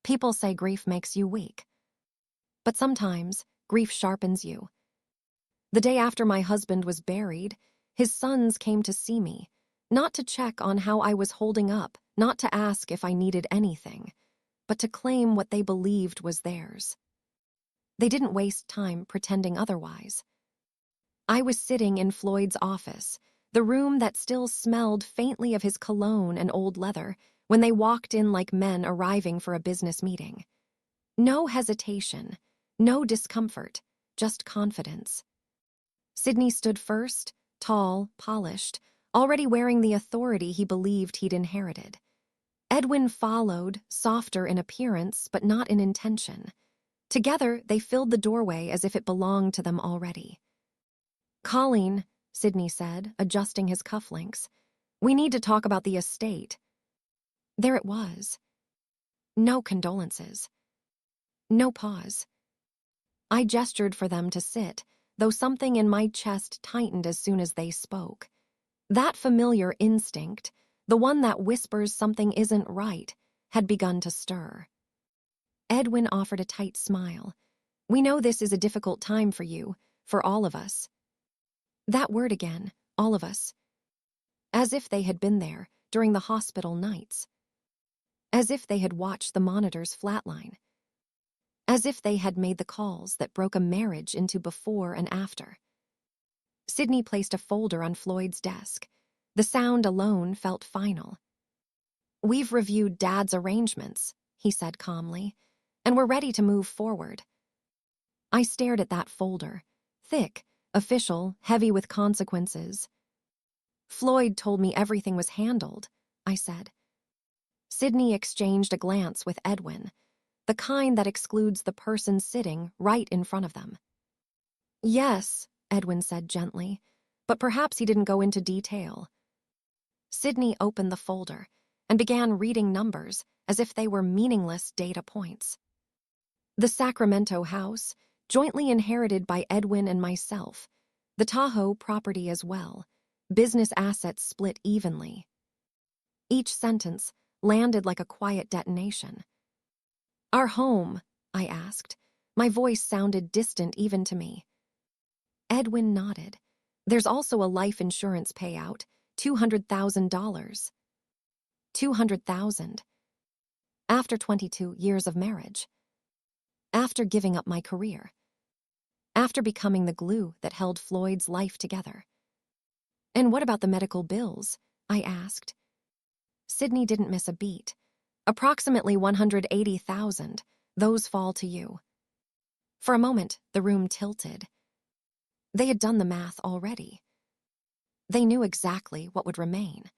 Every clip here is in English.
People say grief makes you weak. But sometimes, grief sharpens you. The day after my husband was buried, his sons came to see me, not to check on how I was holding up, not to ask if I needed anything, but to claim what they believed was theirs. They didn't waste time pretending otherwise. I was sitting in Floyd's office, the room that still smelled faintly of his cologne and old leather, when they walked in like men arriving for a business meeting. No hesitation, no discomfort, just confidence. Sidney stood first, tall, polished, already wearing the authority he believed he'd inherited. Edwin followed, softer in appearance but not in intention. Together, they filled the doorway as if it belonged to them already. "Colleen," Sidney said, adjusting his cufflinks, "we need to talk about the estate." There it was. No condolences. No pause. I gestured for them to sit, though something in my chest tightened as soon as they spoke. That familiar instinct, the one that whispers something isn't right, had begun to stir. Edwin offered a tight smile. "We know this is a difficult time for you, for all of us." That word again, all of us. As if they had been there during the hospital nights. As if they had watched the monitors flatline. As if they had made the calls that broke a marriage into before and after. Sidney placed a folder on Floyd's desk. The sound alone felt final. "We've reviewed Dad's arrangements," he said calmly, "and we're ready to move forward." I stared at that folder, thick, official, heavy with consequences. "Floyd told me everything was handled," I said. Sidney exchanged a glance with Edwin, the kind that excludes the person sitting right in front of them. "Yes," Edwin said gently, but perhaps he didn't go into detail. Sidney opened the folder and began reading numbers as if they were meaningless data points. The Sacramento house, jointly inherited by Edwin and myself, the Tahoe property as well, business assets split evenly. Each sentence landed like a quiet detonation. "Our home," I asked. My voice sounded distant even to me. Edwin nodded. "There's also a life insurance payout, $200,000. $200,000. After 22 years of marriage. After giving up my career. After becoming the glue that held Floyd's life together." "And what about the medical bills?" I asked. Sidney didn't miss a beat. "Approximately $180,000. Those fall to you." For a moment, the room tilted. They had done the math already. They knew exactly what would remain.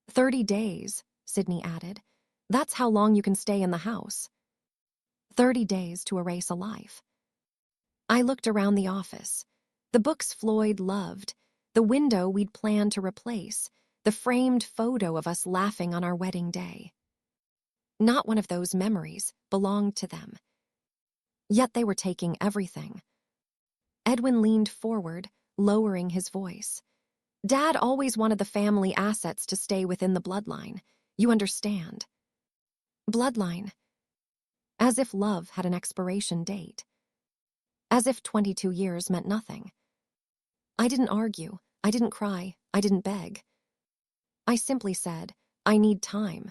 30 days, Sidney added. "That's how long you can stay in the house." 30 days to erase a life. I looked around the office. The books Floyd loved, the window we'd planned to replace, the framed photo of us laughing on our wedding day. Not one of those memories belonged to them. Yet they were taking everything. Edwin leaned forward, lowering his voice. "Dad always wanted the family assets to stay within the bloodline. You understand." Bloodline. As if love had an expiration date. As if 22 years meant nothing. I didn't argue, I didn't cry, I didn't beg. I simply said, "I need time."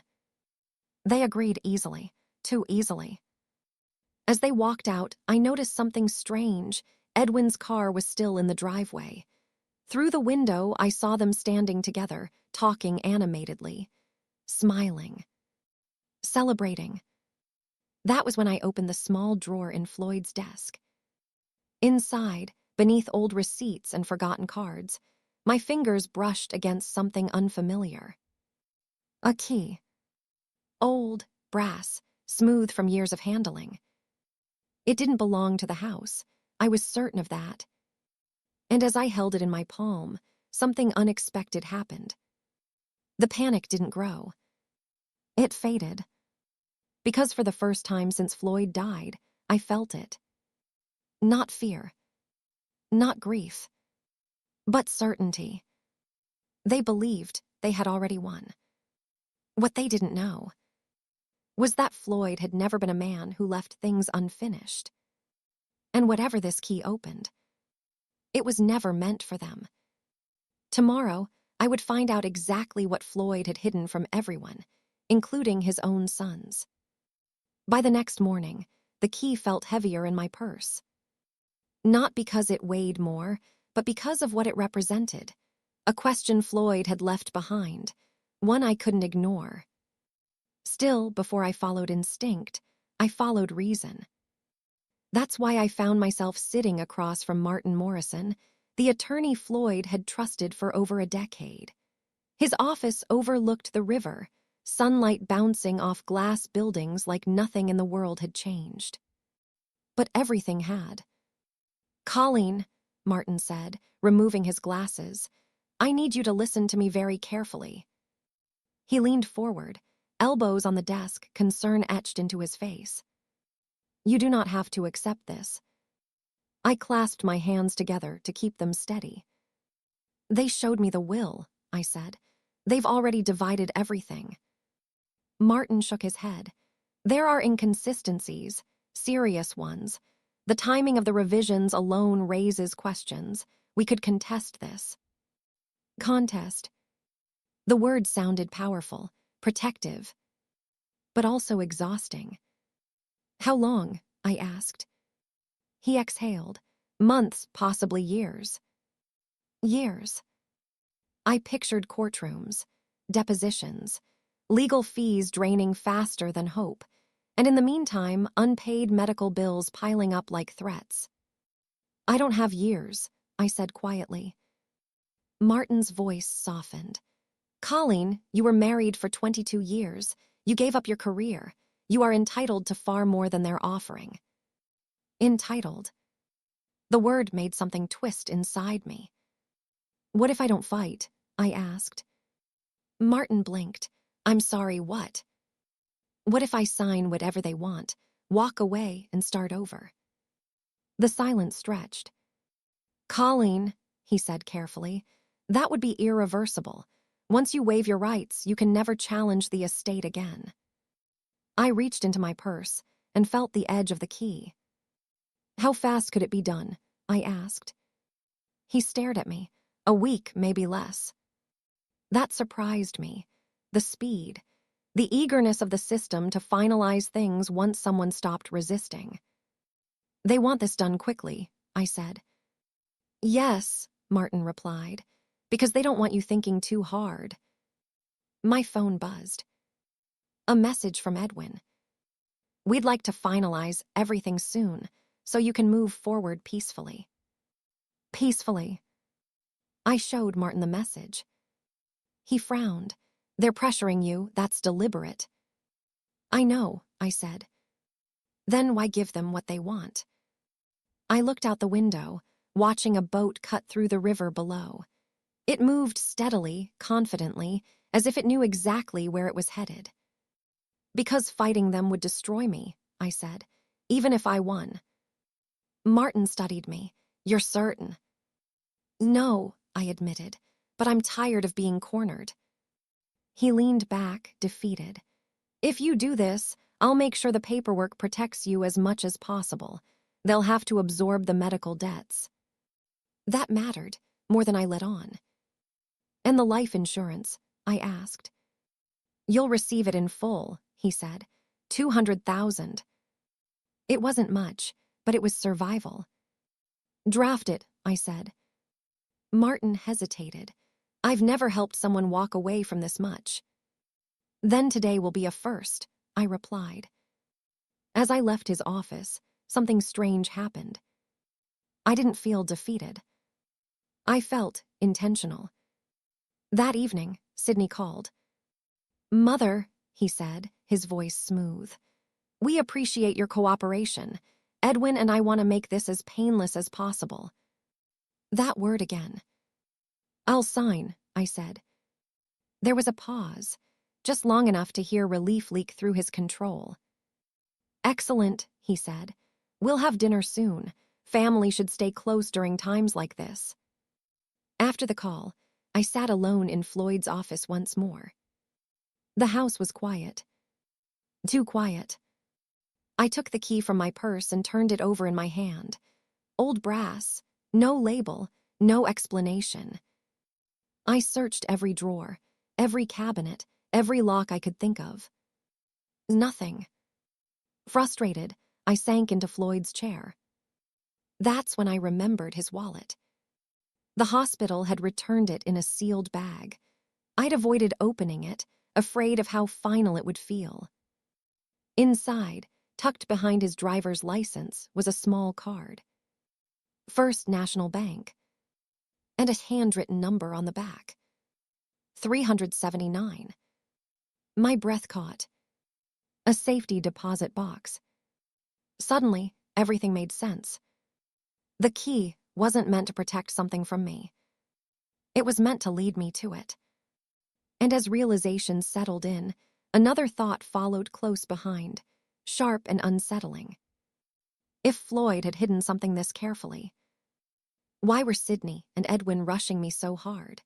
They agreed easily, too easily. As they walked out, I noticed something strange. Edwin's car was still in the driveway. Through the window, I saw them standing together, talking animatedly, smiling, celebrating. That was when I opened the small drawer in Floyd's desk. Inside, beneath old receipts and forgotten cards, my fingers brushed against something unfamiliar. A key. Old, brass, smooth from years of handling. It didn't belong to the house. I was certain of that. And as I held it in my palm, something unexpected happened. The panic didn't grow. It faded. Because for the first time since Floyd died, I felt it. Not fear. Not grief. But certainty. They believed they had already won. What they didn't know. was that Floyd had never been a man who left things unfinished. And whatever this key opened, it was never meant for them. Tomorrow, I would find out exactly what Floyd had hidden from everyone, including his own sons. By the next morning, the key felt heavier in my purse. Not because it weighed more, but because of what it represented. A question Floyd had left behind, one I couldn't ignore. Still, before I followed instinct, I followed reason. That's why I found myself sitting across from Martin Morrison, the attorney Floyd had trusted for over a decade. His office overlooked the river, sunlight bouncing off glass buildings like nothing in the world had changed. But everything had. "Colleen," Martin said, removing his glasses, "I need you to listen to me very carefully." He leaned forward, elbows on the desk, concern etched into his face. "You do not have to accept this." I clasped my hands together to keep them steady. "They showed me the will," I said. "They've already divided everything." Martin shook his head. "There are inconsistencies, serious ones. The timing of the revisions alone raises questions. We could contest this." Contest. The word sounded powerful, protective, but also exhausting. "How long?" I asked. He exhaled. "Months, possibly years." Years. I pictured courtrooms, depositions, legal fees draining faster than hope, and in the meantime, unpaid medical bills piling up like threats. "I don't have years," I said quietly. Martin's voice softened. "Colleen, you were married for 22 years. You gave up your career. You are entitled to far more than they're offering." Entitled. The word made something twist inside me. "What if I don't fight?" I asked. Martin blinked. "I'm sorry, what?" "What if I sign whatever they want, walk away, and start over?" The silence stretched. "Colleen," he said carefully, "that would be irreversible. Once you waive your rights, you can never challenge the estate again." I reached into my purse and felt the edge of the key. "How fast could it be done?" I asked. He stared at me. "A week, maybe less." That surprised me. The speed. The eagerness of the system to finalize things once someone stopped resisting. "They want this done quickly," I said. "Yes," Martin replied, "because they don't want you thinking too hard." My phone buzzed. A message from Edwin. "We'd like to finalize everything soon, so you can move forward peacefully." Peacefully. I showed Martin the message. He frowned. "They're pressuring you, that's deliberate." "I know," I said. "Then why give them what they want?" I looked out the window, watching a boat cut through the river below. It moved steadily, confidently, as if it knew exactly where it was headed. "Because fighting them would destroy me," I said, "even if I won." Martin studied me. "You're certain?" "No," I admitted, "but I'm tired of being cornered." He leaned back, defeated. "If you do this, I'll make sure the paperwork protects you as much as possible. They'll have to absorb the medical debts." That mattered, more than I let on. "And the life insurance?" I asked. "You'll receive it in full," he said. 200,000. It wasn't much, but it was survival. "Draft it," I said. Martin hesitated. "I've never helped someone walk away from this much." "Then today will be a first," I replied. As I left his office, something strange happened. I didn't feel defeated. I felt intentional. That evening, Sydney called. "Mother," he said, his voice smooth, "we appreciate your cooperation. Edwin and I want to make this as painless as possible." That word again. "I'll sign," I said. There was a pause, just long enough to hear relief leak through his control. "Excellent," he said. "We'll have dinner soon. Family should stay close during times like this." After the call, I sat alone in Floyd's office once more. The house was quiet. Too quiet. I took the key from my purse and turned it over in my hand. Old brass, no label, no explanation. I searched every drawer, every cabinet, every lock I could think of. Nothing. Frustrated, I sank into Floyd's chair. That's when I remembered his wallet. The hospital had returned it in a sealed bag. I'd avoided opening it, afraid of how final it would feel. Inside, tucked behind his driver's license, was a small card. First National Bank. And a handwritten number on the back. 379. My breath caught. A safety deposit box. Suddenly, everything made sense. The key wasn't meant to protect something from me. It was meant to lead me to it. And as realization settled in, another thought followed close behind, sharp and unsettling. If Floyd had hidden something this carefully, why were Sydney and Edwin rushing me so hard?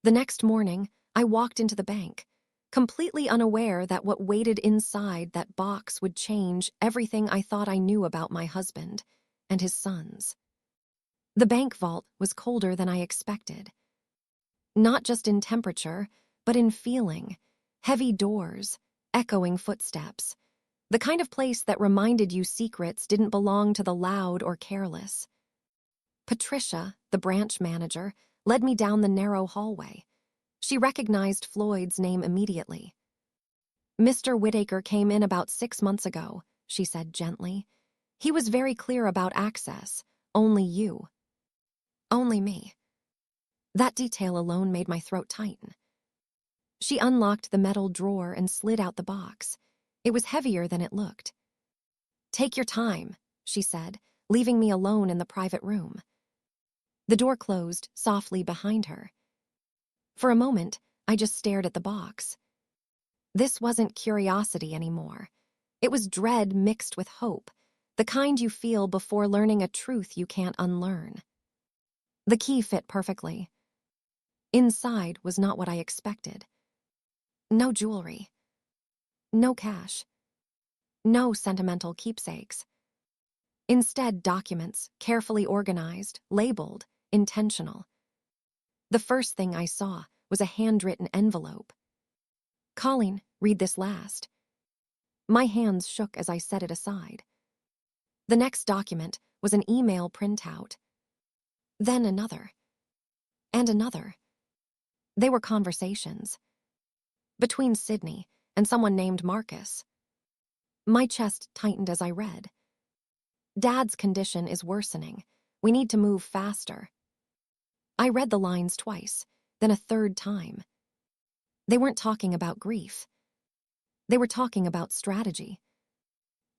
The next morning, I walked into the bank, completely unaware that what waited inside that box would change everything I thought I knew about my husband and his sons. The bank vault was colder than I expected. Not just in temperature, but in feeling. Heavy doors, echoing footsteps. The kind of place that reminded you secrets didn't belong to the loud or careless. Patricia, the branch manager, led me down the narrow hallway. She recognized Floyd's name immediately. "Mr. Whitaker came in about 6 months ago," she said gently. "He was very clear about access. Only you. Only me." That detail alone made my throat tighten. She unlocked the metal drawer and slid out the box. It was heavier than it looked. "Take your time," she said, leaving me alone in the private room. The door closed softly behind her. For a moment, I just stared at the box. This wasn't curiosity anymore. It was dread mixed with hope, the kind you feel before learning a truth you can't unlearn. The key fit perfectly. Inside was not what I expected. No jewelry. No cash. No sentimental keepsakes. Instead, documents, carefully organized, labeled, intentional. The first thing I saw was a handwritten envelope. "Colleen, read this last." My hands shook as I set it aside. The next document was an email printout. Then another. And another. They were conversations. Between Sydney and someone named Marcus. My chest tightened as I read. "Dad's condition is worsening. We need to move faster." I read the lines twice, then a third time. They weren't talking about grief. They were talking about strategy.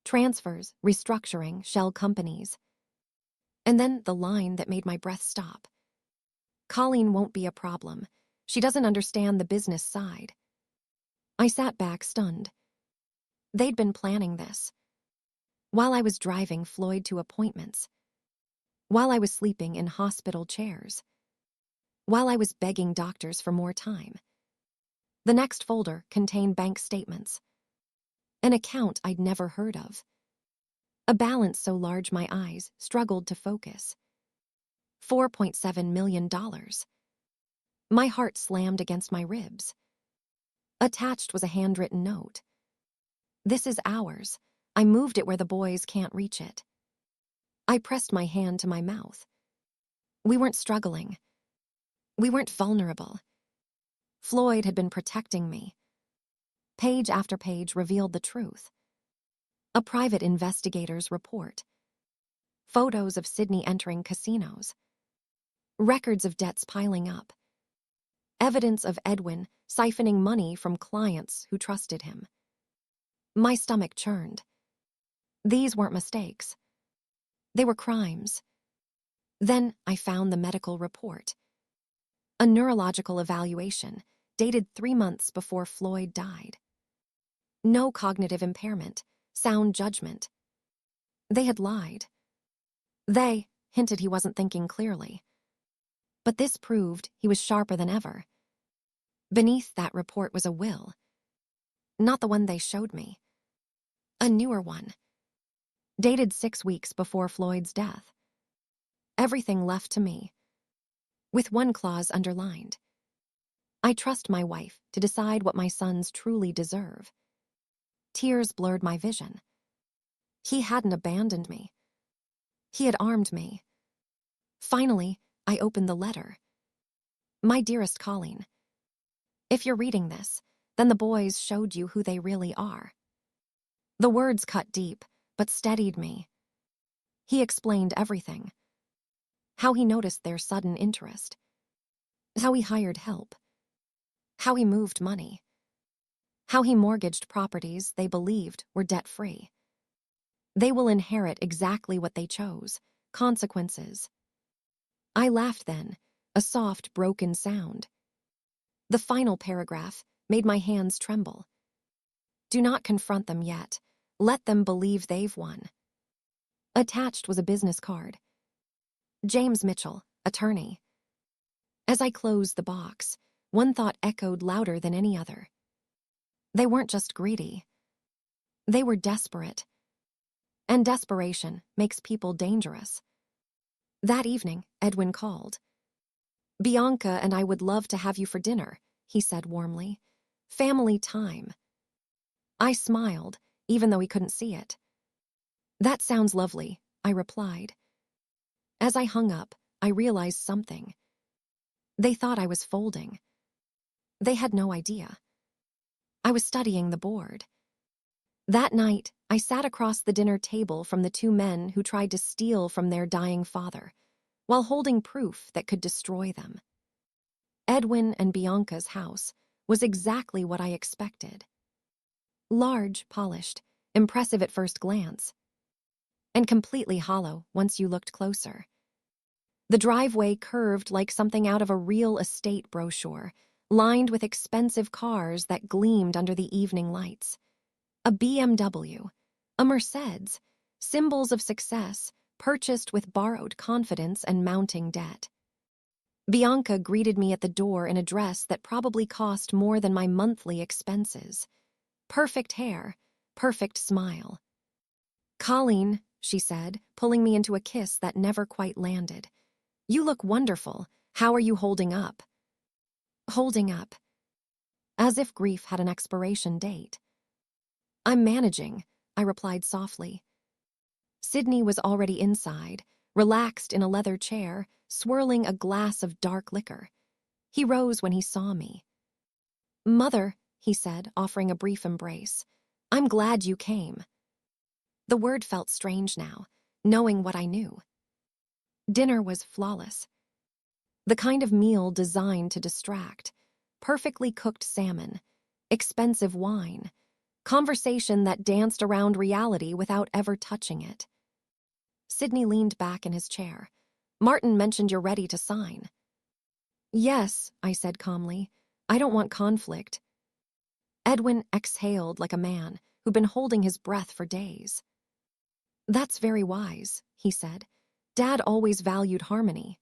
Transfers, restructuring, shell companies. And then the line that made my breath stop. "Colleen won't be a problem. She doesn't understand the business side." I sat back stunned. They'd been planning this. While I was driving Floyd to appointments. While I was sleeping in hospital chairs. While I was begging doctors for more time. The next folder contained bank statements. An account I'd never heard of. A balance so large my eyes struggled to focus. $4.7 million. My heart slammed against my ribs. Attached was a handwritten note. "This is ours. I moved it where the boys can't reach it." I pressed my hand to my mouth. We weren't struggling. We weren't vulnerable. Floyd had been protecting me. Page after page revealed the truth. A private investigator's report. Photos of Sydney entering casinos. Records of debts piling up. Evidence of Edwin siphoning money from clients who trusted him. My stomach churned. These weren't mistakes. They were crimes. Then I found the medical report. A neurological evaluation dated 3 months before Floyd died. No cognitive impairment, sound judgment. They had lied. They hinted he wasn't thinking clearly. But this proved he was sharper than ever. Beneath that report was a will. Not the one they showed me. A newer one. Dated 6 weeks before Floyd's death. Everything left to me. With one clause underlined. I trust my wife to decide what my sons truly deserve. Tears blurred my vision. He hadn't abandoned me. He had armed me. Finally, I opened the letter. My dearest Colleen, if you're reading this, then the boys showed you who they really are. The words cut deep, but steadied me. He explained everything. How he noticed their sudden interest. How he hired help. How he moved money. How he mortgaged properties they believed were debt-free. They will inherit exactly what they chose, consequences. I laughed then, a soft, broken sound. The final paragraph made my hands tremble. Do not confront them yet. Let them believe they've won. Attached was a business card. James Mitchell, attorney. As I closed the box, one thought echoed louder than any other. They weren't just greedy. They were desperate. And desperation makes people dangerous. That evening, Edwin called. Bianca and I would love to have you for dinner, he said warmly. Family time. I smiled, even though he couldn't see it. That sounds lovely, I replied. As I hung up, I realized something. They thought I was folding. They had no idea. I was studying the board. That night, I sat across the dinner table from the two men who tried to steal from their dying father, while holding proof that could destroy them. Edwin and Bianca's house was exactly what I expected. Large, polished, impressive at first glance, and completely hollow once you looked closer. The driveway curved like something out of a real estate brochure, lined with expensive cars that gleamed under the evening lights. A BMW, a Mercedes, symbols of success purchased with borrowed confidence and mounting debt. Bianca greeted me at the door in a dress that probably cost more than my monthly expenses. Perfect hair, perfect smile. Colleen, she said, pulling me into a kiss that never quite landed. You look wonderful. How are you holding up? Holding up. As if grief had an expiration date. I'm managing, I replied softly. Sydney was already inside, relaxed in a leather chair, swirling a glass of dark liquor. He rose when he saw me. Mother, he said, offering a brief embrace. I'm glad you came. The word felt strange now, knowing what I knew. Dinner was flawless. The kind of meal designed to distract. Perfectly cooked salmon, expensive wine, conversation that danced around reality without ever touching it. Sydney leaned back in his chair. Martin mentioned you're ready to sign. Yes, I said calmly. I don't want conflict. Edwin exhaled like a man who'd been holding his breath for days. That's very wise, he said. Dad always valued harmony.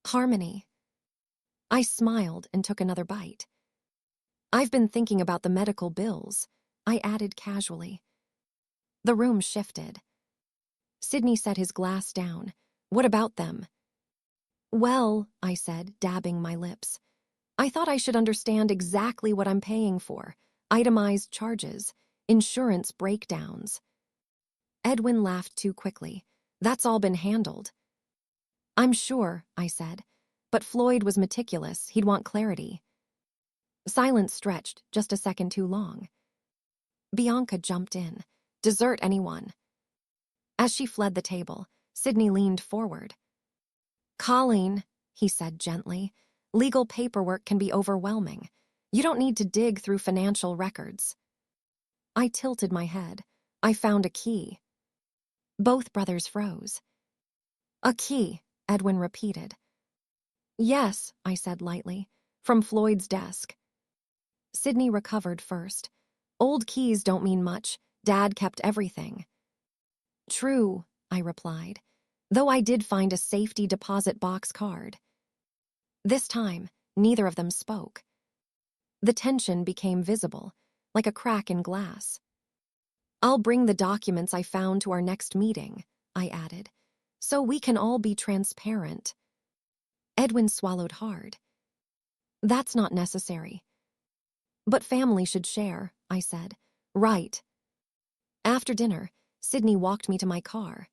Harmony. I smiled and took another bite. I've been thinking about the medical bills, I added casually. The room shifted. Sydney set his glass down. What about them? Well, I said, dabbing my lips. I thought I should understand exactly what I'm paying for. Itemized charges, insurance breakdowns. Edwin laughed too quickly. That's all been handled. I'm sure, I said, but Floyd was meticulous. He'd want clarity. Silence stretched just a second too long. Bianca jumped in. Desert anyone. As she fled the table, Sydney leaned forward. Colleen, he said gently, legal paperwork can be overwhelming. You don't need to dig through financial records. I tilted my head. I found a key. Both brothers froze. A key, Edwin repeated. Yes, I said lightly, from Floyd's desk. Sydney recovered first. Old keys don't mean much. Dad kept everything. True, I replied, though I did find a safety deposit box card. This time, neither of them spoke. The tension became visible. like a crack in glass. "I'll bring the documents I found to our next meeting," I added, "so we can all be transparent." Edwin swallowed hard. "That's not necessary." "But family should share," I said. "Right." After dinner, Sydney walked me to my car.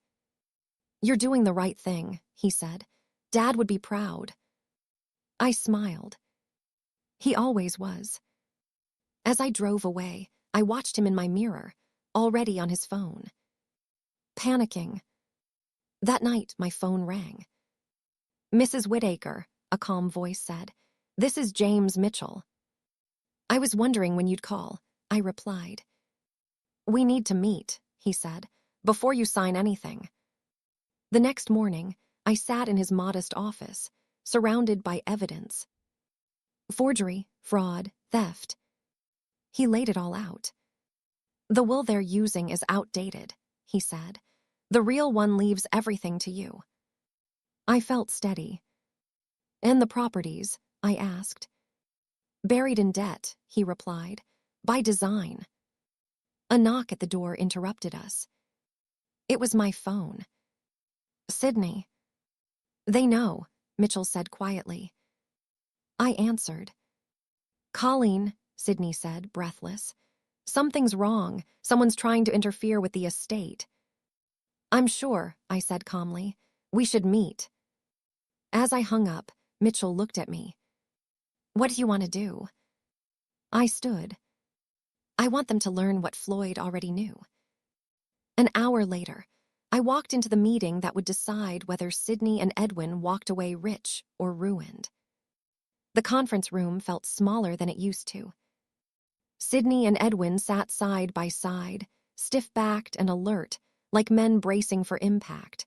"You're doing the right thing," he said. "Dad would be proud." I smiled. He always was. As I drove away, I watched him in my mirror, already on his phone. Panicking. That night, my phone rang. "Mrs. Whittaker," a calm voice said. "This is James Mitchell." "I was wondering when you'd call," I replied. "We need to meet," he said, "before you sign anything." The next morning, I sat in his modest office, surrounded by evidence. Forgery, fraud, theft. He laid it all out. "The will they're using is outdated," he said. "The real one leaves everything to you." I felt steady. "And the properties?" I asked. "Buried in debt," he replied. "By design." A knock at the door interrupted us. It was my phone. "Sydney." "They know," Mitchell said quietly. I answered. "Colleen," Sydney said, breathless. "Something's wrong. Someone's trying to interfere with the estate." "I'm sure," I said calmly. "We should meet." As I hung up, Mitchell looked at me. "What do you want to do?" I stood. "I want them to learn what Floyd already knew." An hour later, I walked into the meeting that would decide whether Sydney and Edwin walked away rich or ruined. The conference room felt smaller than it used to. Sydney and Edwin sat side by side, stiff-backed and alert, like men bracing for impact.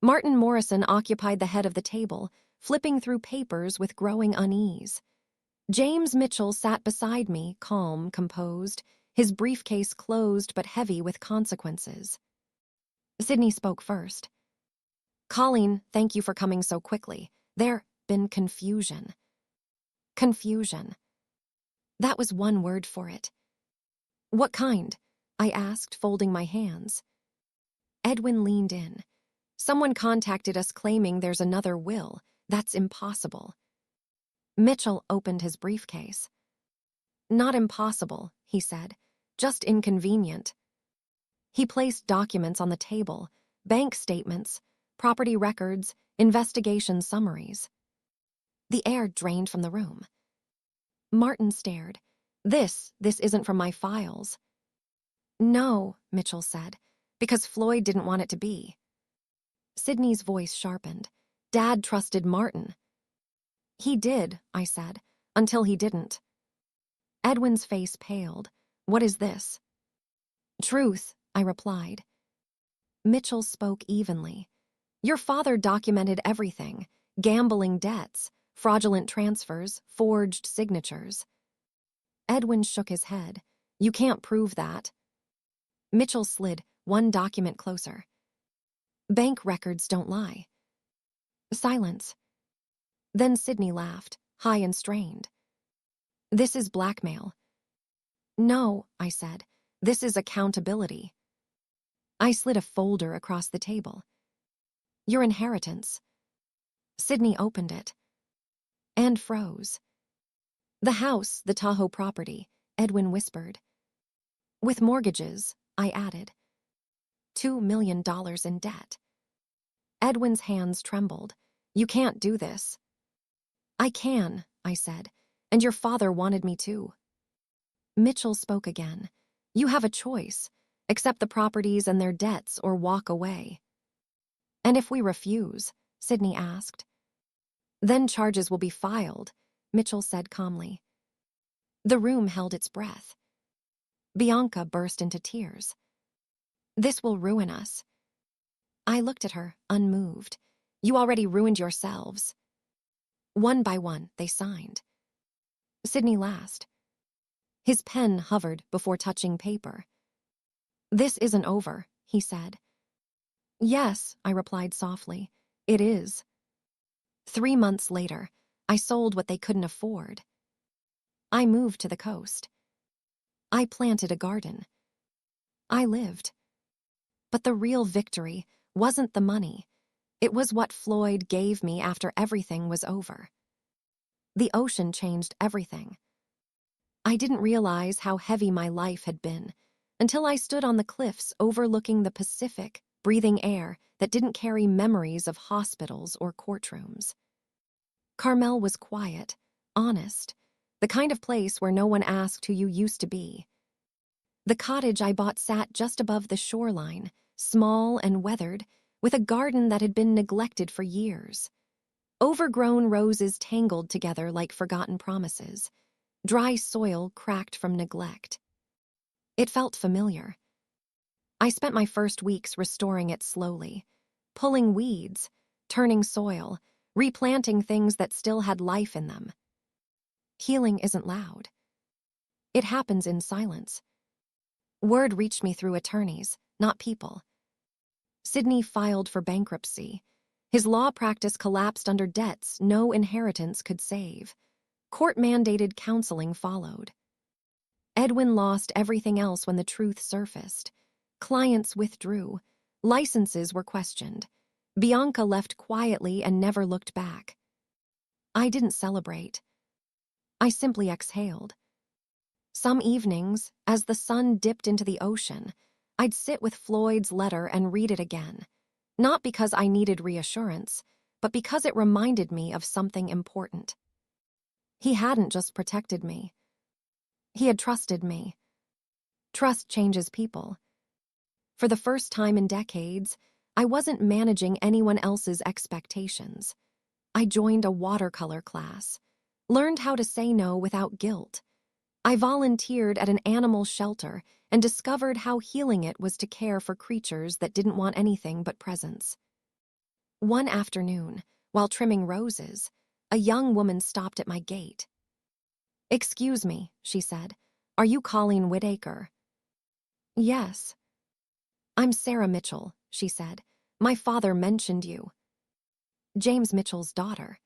Martin Morrison occupied the head of the table, flipping through papers with growing unease. James Mitchell sat beside me, calm, composed, his briefcase closed but heavy with consequences. Sydney spoke first. "Colleen, thank you for coming so quickly. There been confusion." Confusion. That was one word for it. "What kind?" I asked, folding my hands. Edwin leaned in. "Someone contacted us claiming there's another will. That's impossible." Mitchell opened his briefcase. "Not impossible," he said, "just inconvenient." He placed documents on the table, bank statements, property records, investigation summaries. The air drained from the room. Martin stared. This isn't from my files." "No," Mitchell said, "because Floyd didn't want it to be." Sydney's voice sharpened. "Dad trusted Martin." "He did," I said, "until he didn't." Edwin's face paled. "What is this?" "Truth," I replied. Mitchell spoke evenly. "Your father documented everything: gambling debts, fraudulent transfers, forged signatures." Edwin shook his head. "You can't prove that." Mitchell slid one document closer. "Bank records don't lie." Silence. Then Sydney laughed, high and strained. "This is blackmail." "No," I said. "This is accountability." I slid a folder across the table. "Your inheritance." Sydney opened it. And froze. "The house, the Tahoe property," Edwin whispered. "With mortgages," I added. $2 million in debt. Edwin's hands trembled. "You can't do this." "I can," I said, "and your father wanted me to." Mitchell spoke again. "You have a choice. Accept the properties and their debts or walk away." "And if we refuse?" Sydney asked. "Then charges will be filed," Mitchell said calmly. The room held its breath. Bianca burst into tears. "This will ruin us." I looked at her, unmoved. "You already ruined yourselves." One by one, they signed. Sydney last. His pen hovered before touching paper. "This isn't over," he said. "Yes," I replied softly. "It is." 3 months later, I sold what they couldn't afford. I moved to the coast. I planted a garden. I lived. But the real victory wasn't the money. It was what Floyd gave me after everything was over. The ocean changed everything. I didn't realize how heavy my life had been until I stood on the cliffs overlooking the Pacific, breathing air that didn't carry memories of hospitals or courtrooms. Carmel was quiet, honest, the kind of place where no one asked who you used to be. The cottage I bought sat just above the shoreline, small and weathered, with a garden that had been neglected for years. Overgrown roses tangled together like forgotten promises, dry soil cracked from neglect. It felt familiar. I spent my first weeks restoring it slowly, pulling weeds, turning soil, replanting things that still had life in them. Healing isn't loud. It happens in silence. Word reached me through attorneys, not people. Sidney filed for bankruptcy. His law practice collapsed under debts no inheritance could save. Court-mandated counseling followed. Edwin lost everything else when the truth surfaced. Clients withdrew. Licenses were questioned. Bianca left quietly and never looked back. I didn't celebrate. I simply exhaled. Some evenings, as the sun dipped into the ocean, I'd sit with Floyd's letter and read it again. Not because I needed reassurance, but because it reminded me of something important. He hadn't just protected me. He had trusted me. Trust changes people. For the first time in decades, I wasn't managing anyone else's expectations. I joined a watercolor class, learned how to say no without guilt. I volunteered at an animal shelter and discovered how healing it was to care for creatures that didn't want anything but presence. One afternoon, while trimming roses, a young woman stopped at my gate. "Excuse me," she said. "Are you Colleen Whitaker?" "Yes." "I'm Sarah Mitchell," she said. "My father mentioned you." "James Mitchell's daughter."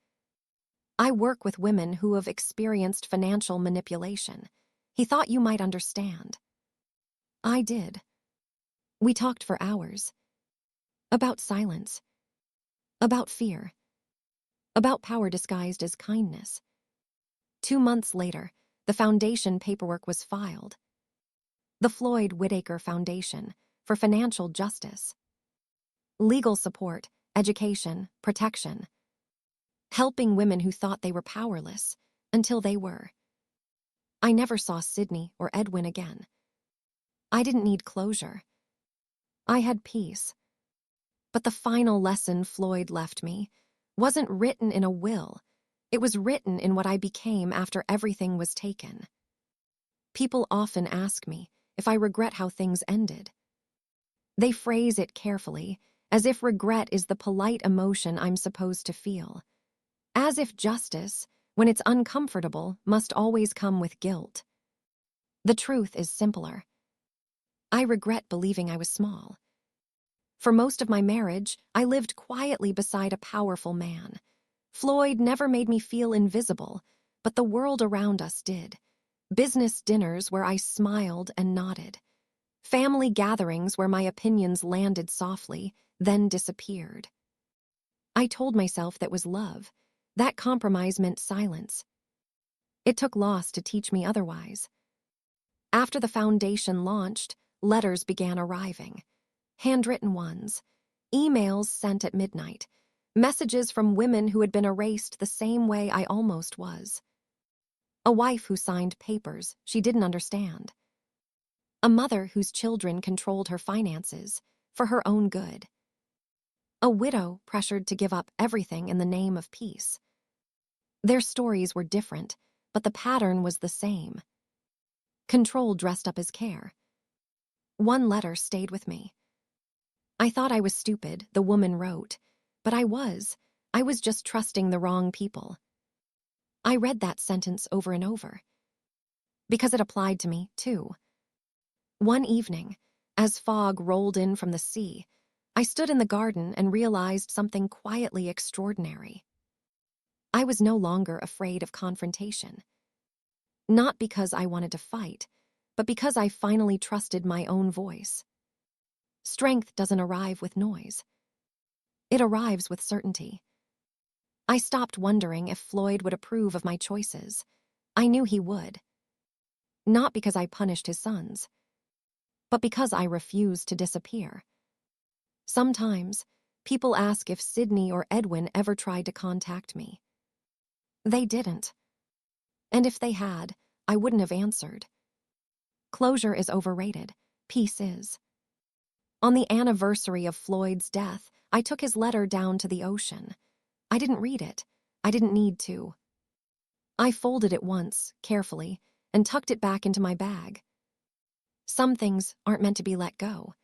"I work with women who have experienced financial manipulation. He thought you might understand." I did. We talked for hours. About silence. About fear. About power disguised as kindness. 2 months later, the foundation paperwork was filed. The Floyd Whitaker Foundation for Financial Justice. Legal support, education, protection. Helping women who thought they were powerless until they were. I never saw Sidney or Edwin again. I didn't need closure. I had peace. But the final lesson Floyd left me wasn't written in a will. It was written in what I became after everything was taken. People often ask me if I regret how things ended. They phrase it carefully, as if regret is the polite emotion I'm supposed to feel. As if justice, when it's uncomfortable, must always come with guilt. The truth is simpler. I regret believing I was small. For most of my marriage, I lived quietly beside a powerful man. Floyd never made me feel invisible, but the world around us did. Business dinners where I smiled and nodded. Family gatherings where my opinions landed softly, then disappeared. I told myself that was love. That compromise meant silence. It took loss to teach me otherwise. After the foundation launched, letters began arriving. Handwritten ones, emails sent at midnight, messages from women who had been erased the same way I almost was. A wife who signed papers she didn't understand. A mother whose children controlled her finances for her own good. A widow pressured to give up everything in the name of peace. Their stories were different, but the pattern was the same. Control dressed up as care. One letter stayed with me. "I thought I was stupid," the woman wrote, but I was. I was just trusting the wrong people. I read that sentence over and over. Because it applied to me, too. One evening, as fog rolled in from the sea, I stood in the garden and realized something quietly extraordinary. I was no longer afraid of confrontation. Not because I wanted to fight, but because I finally trusted my own voice. Strength doesn't arrive with noise. It arrives with certainty. I stopped wondering if Floyd would approve of my choices. I knew he would. Not because I punished his sons, but because I refused to disappear. Sometimes, people ask if Sydney or Edwin ever tried to contact me. They didn't. And if they had, I wouldn't have answered. Closure is overrated. Peace is. On the anniversary of Floyd's death, I took his letter down to the ocean. I didn't read it. I didn't need to. I folded it once, carefully, and tucked it back into my bag. Some things aren't meant to be let go.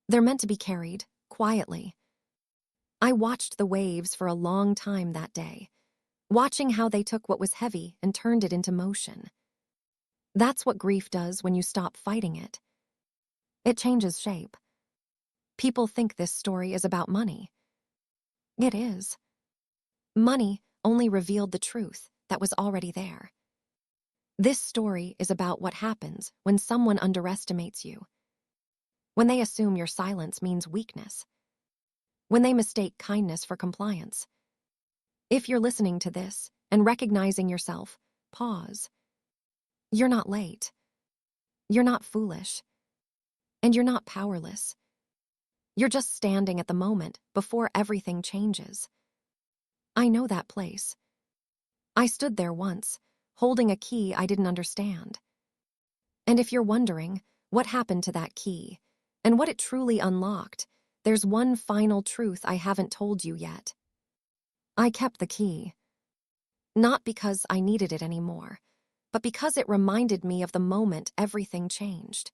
They're meant to be carried, quietly. I watched the waves for a long time that day, watching how they took what was heavy and turned it into motion. That's what grief does when you stop fighting it. It changes shape. People think this story is about money. It is. Money only revealed the truth that was already there. This story is about what happens when someone underestimates you, when they assume your silence means weakness, when they mistake kindness for compliance. If you're listening to this and recognizing yourself, pause. You're not late. You're not foolish. And you're not powerless. You're just standing at the moment before everything changes. I know that place. I stood there once, holding a key I didn't understand. And if you're wondering what happened to that key and what it truly unlocked, there's one final truth I haven't told you yet. I kept the key. Not because I needed it anymore, but because it reminded me of the moment everything changed.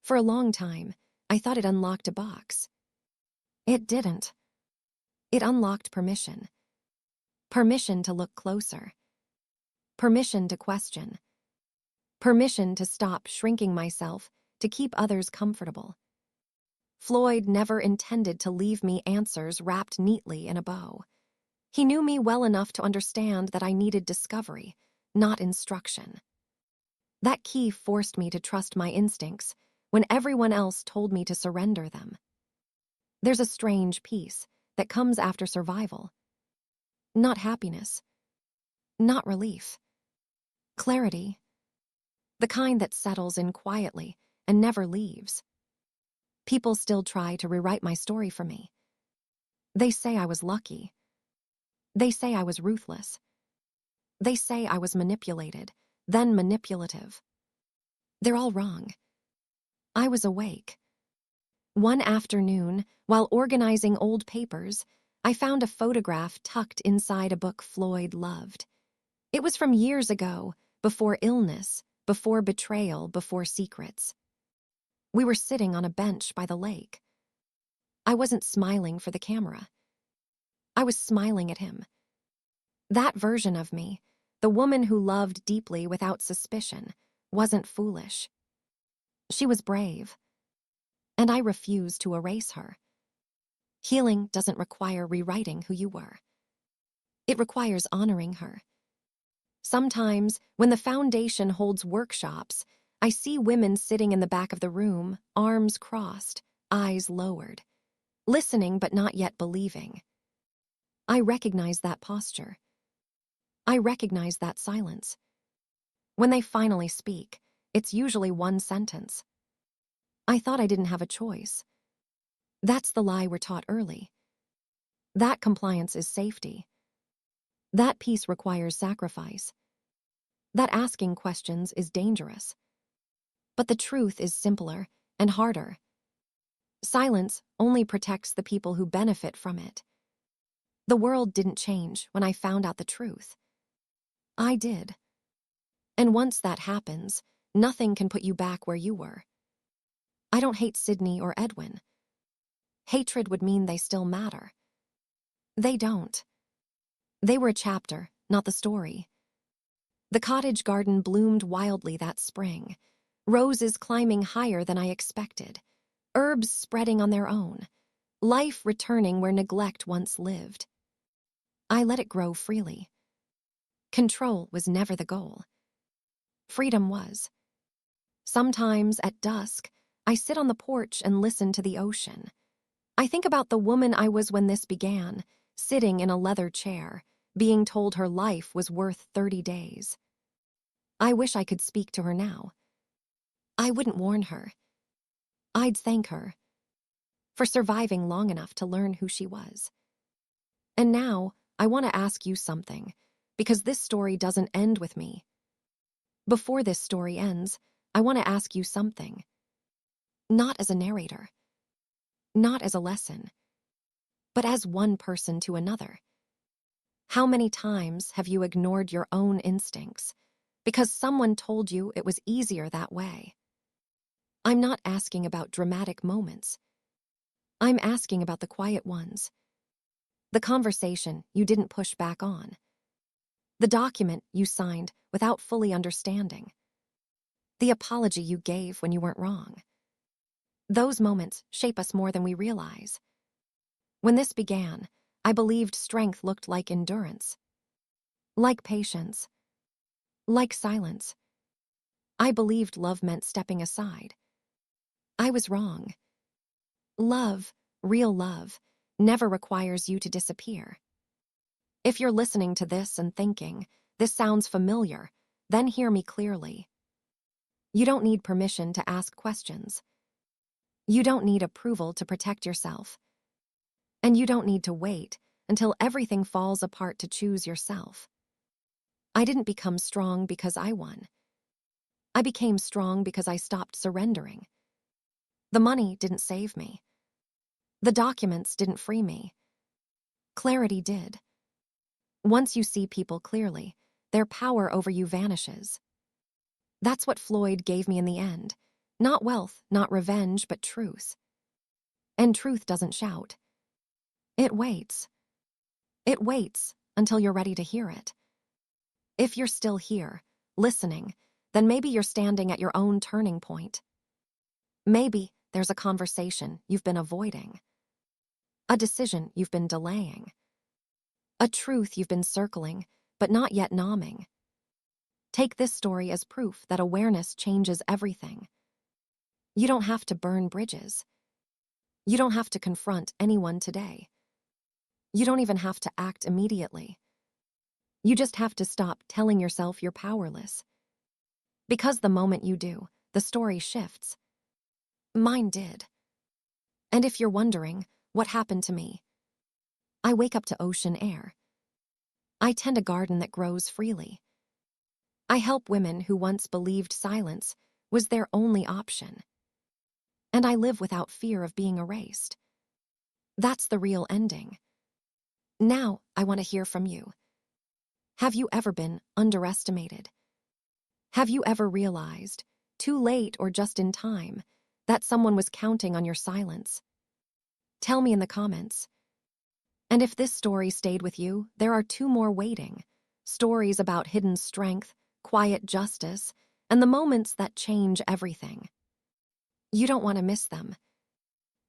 For a long time, I thought it unlocked a box. It didn't. It unlocked permission. Permission to look closer. Permission to question. Permission to stop shrinking myself to keep others comfortable. Floyd never intended to leave me answers wrapped neatly in a bow. He knew me well enough to understand that I needed discovery, not instruction. That key forced me to trust my instincts when everyone else told me to surrender them. There's a strange peace that comes after survival. Not happiness. Not relief. Clarity. The kind that settles in quietly and never leaves. People still try to rewrite my story for me. They say I was lucky. They say I was ruthless. They say I was manipulated, then manipulative. They're all wrong. I was awake. One afternoon, while organizing old papers, I found a photograph tucked inside a book Floyd loved. It was from years ago, before illness, before betrayal, before secrets. We were sitting on a bench by the lake. I wasn't smiling for the camera. I was smiling at him. That version of me, the woman who loved deeply without suspicion, wasn't foolish. She was brave. And I refused to erase her. Healing doesn't require rewriting who you were. It requires honoring her. Sometimes, when the foundation holds workshops, I see women sitting in the back of the room, arms crossed, eyes lowered, listening but not yet believing. I recognize that posture. I recognize that silence. When they finally speak, it's usually one sentence. I thought I didn't have a choice. That's the lie we're taught early. That compliance is safety. That peace requires sacrifice. That asking questions is dangerous. But the truth is simpler and harder. Silence only protects the people who benefit from it. The world didn't change when I found out the truth. I did. And once that happens, nothing can put you back where you were. I don't hate Sydney or Edwin. Hatred would mean they still matter. They don't. They were a chapter, not the story. The cottage garden bloomed wildly that spring, roses climbing higher than I expected, herbs spreading on their own, life returning where neglect once lived. I let it grow freely. Control was never the goal. Freedom was. Sometimes, at dusk, I sit on the porch and listen to the ocean. I think about the woman I was when this began, sitting in a leather chair, being told her life was worth 30 days. I wish I could speak to her now. I wouldn't warn her. I'd thank her for surviving long enough to learn who she was. And now, I want to ask you something, because this story doesn't end with me. Before this story ends, I want to ask you something. Not as a narrator, not as a lesson, but as one person to another. How many times have you ignored your own instincts because someone told you it was easier that way? I'm not asking about dramatic moments. I'm asking about the quiet ones. The conversation you didn't push back on. The document you signed without fully understanding. The apology you gave when you weren't wrong. Those moments shape us more than we realize. When this began, I believed strength looked like endurance, like patience, like silence. I believed love meant stepping aside. I was wrong. Love, real love, never requires you to disappear. If you're listening to this and thinking, this sounds familiar, then hear me clearly. You don't need permission to ask questions. You don't need approval to protect yourself. And you don't need to wait until everything falls apart to choose yourself. I didn't become strong because I won. I became strong because I stopped surrendering. The money didn't save me. The documents didn't free me. Clarity did. Once you see people clearly, their power over you vanishes. That's what Floyd gave me in the end. Not wealth, not revenge, but truth. And truth doesn't shout. It waits. It waits until you're ready to hear it. If you're still here, listening, then maybe you're standing at your own turning point. Maybe there's a conversation you've been avoiding, a decision you've been delaying, a truth you've been circling, but not yet nomming. Take this story as proof that awareness changes everything. You don't have to burn bridges. You don't have to confront anyone today. You don't even have to act immediately. You just have to stop telling yourself you're powerless. Because the moment you do, the story shifts. Mine did. And if you're wondering, what happened to me? I wake up to ocean air. I tend a garden that grows freely. I help women who once believed silence was their only option. And I live without fear of being erased. That's the real ending. Now, I want to hear from you. Have you ever been underestimated? Have you ever realized, too late or just in time, that someone was counting on your silence? Tell me in the comments. And if this story stayed with you, there are 2 more waiting. Stories about hidden strength, quiet justice, and the moments that change everything. You don't want to miss them.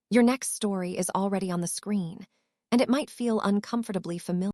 Your next story is already on the screen, and it might feel uncomfortably familiar.